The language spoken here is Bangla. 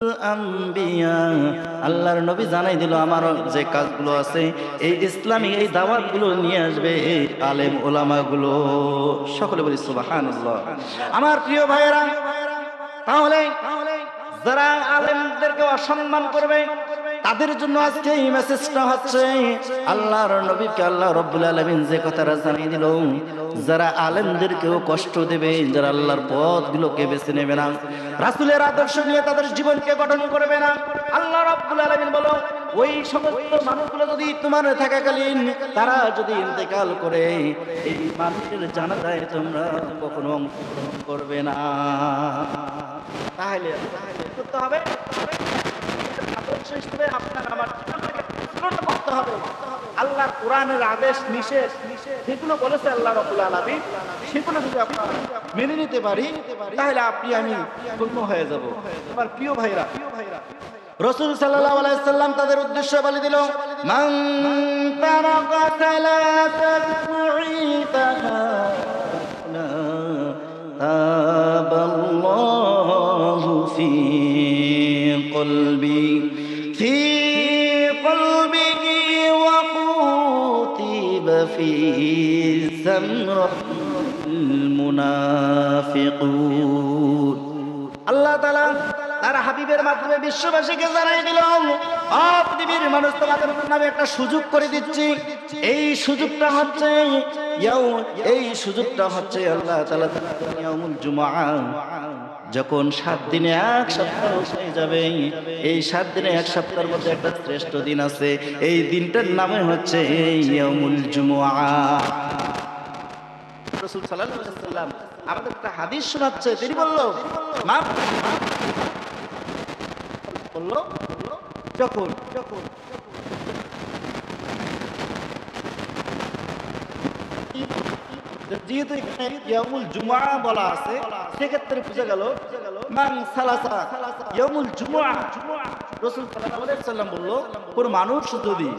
আম্বিয়া আল্লাহর নবী জানাই দিল আমার যে কাজগুলো আছে এই ইসলামিক এই দাওয়াতগুলো নিয়ে আসবে এই আলেম ওলামাগুলো। সকলে বলি সুবহানাল্লাহ। আমার প্রিয় ভাইয়েরা, তাহলে যারা আলেমদেরকে অসম্মান করবে তাদের জন্য আজকে এই মেসেজটা হচ্ছে, আল্লাহর নবীকে আল্লাহ রাব্বুল আলামিন যে কথাটা জানিয়ে দিল, যারা আলেমদেরকেও কষ্ট দেবে, যারা আল্লাহর পথগুলোকে বেছে নেবে না, রাসূলের আদর্শ নিয়ে তাদের জীবনকে গঠন করবে না, আল্লাহ রাব্বুল আলামিন বলো ওই সমস্ত মানুষগুলো যদি তোমার থাকাকালীন তারা যদি ইন্তেকাল করে, এই মানুষের জানাজায় তোমরা কখনো অংশগ্রহণ করবে না। তাহলে করতে হবে আদর্শ হিসেবে আপনার আমার করতে হবে আল্লাহর কোরআনের আদেশ নিষেধ যেগুলো বলেছে আল্লাহ রাব্বুল আলামিন, সেগুলো যদি আমরা মেনে নিতে পারি তাহলে আপনি আমি পূর্ণ হয়ে যাব। আমার প্রিয় ভাইরা, রাসূল সাল্লাল্লাহু আলাইহি সাল্লাম তাদের উদ্দেশ্য বলে দিল, মান তারাকা সালাতান মুঈতাহা তাবাল্লাহু ফি কলবি ফি কলবিহি ওয়া কুতিবা ফি সামরাতিল মুনাফিকুন। আল্লাহ তাআলা তার হাবিবের মাধ্যমে বিশ্ববাসীকে জানাই দিল, পৃথিবীর মানুষ তোমাদের নামে একটা সুযোগ করে দিচ্ছি। এই সুযোগটা হচ্ছে আল্লাহ তাআলা ইয়াউমুল জুমআ, যখন 7 দিনে 1 সপ্তাহ হয়ে যাবে, এই 7 দিনে 1 সপ্তাহের মধ্যে একটা শ্রেষ্ঠ দিন আছে, এই দিনটার নামে হচ্ছে ইয়াউমুল জুমআ। রাসূল সাল্লাল্লাহু আলাইহি ওয়াসাল্লাম আমাদের একটা হাদিস শোনাচ্ছে, তিনি বলল যখন যেহেতু এখানে ইয়াউমুল জুমআ বলা আছে, সেক্ষেত্রে বোঝা গেল মান সালাসা ইয়াউমুল জুমআ, রাসূল সাল্লাল্লাহু আলাইহি ওয়াসাল্লাম বলল কোন মানুষ যদি